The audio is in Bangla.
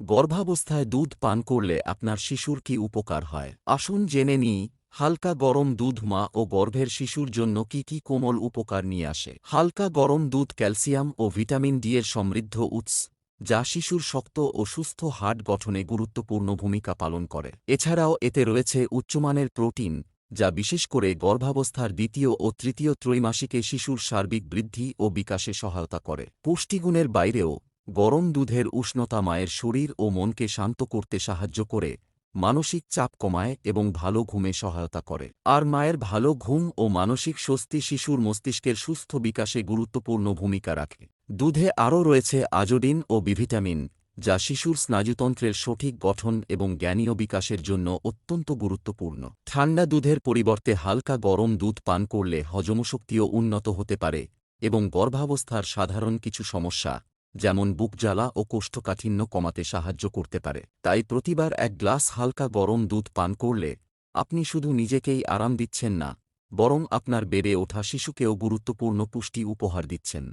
গর্ভাবস্থায় দুধ পান করলে আপনার শিশুর কি উপকার হয়? আসুন জেনে নিই, হালকা গরম দুধ মা ও গর্ভের শিশুর জন্য কি কি কোমল উপকার নিয়ে আসে। হালকা গরম দুধ ক্যালসিয়াম ও ভিটামিন ডি এর সমৃদ্ধ উৎস, যা শিশুর শক্ত ও সুস্থ হাড় গঠনে গুরুত্বপূর্ণ ভূমিকা পালন করে। এছাড়াও এতে রয়েছে উচ্চমানের প্রোটিন, যা বিশেষ করে গর্ভাবস্থার দ্বিতীয় ও তৃতীয় ত্রৈমাসিকে শিশুর সার্বিক বৃদ্ধি ও বিকাশে সহায়তা করে। পুষ্টিগুণের বাইরেও গরম দুধের উষ্ণতা মায়ের শরীর ও মনকে শান্ত করতে সাহায্য করে, মানসিক চাপ কমায় এবং ভালো ঘুমে সহায়তা করে। আর মায়ের ভালো ঘুম ও মানসিক স্বস্তি শিশুর মস্তিষ্কের সুস্থ বিকাশে গুরুত্বপূর্ণ ভূমিকা রাখে। দুধে আরও রয়েছে আয়োডিন ও বি ভিটামিন, যা শিশুর স্নায়ুতন্ত্রের সঠিক গঠন এবং জ্ঞানীয় বিকাশের জন্য অত্যন্ত গুরুত্বপূর্ণ। ঠান্ডা দুধের পরিবর্তে হালকা গরম দুধ পান করলে হজমশক্তিও উন্নত হতে পারে এবং গর্ভাবস্থার সাধারণ কিছু সমস্যা, যেমন বুক জ্বালা ও কোষ্ঠকাঠিন্য কমাতে সাহায্য করতে পারে। তাই প্রতিবার এক গ্লাস হালকা গরম দুধ পান করলে আপনি শুধু নিজেকেই আরাম দিচ্ছেন না, বরং আপনার বেড়ে ওঠা শিশুকেও গুরুত্বপূর্ণ পুষ্টি উপহার দিচ্ছেন।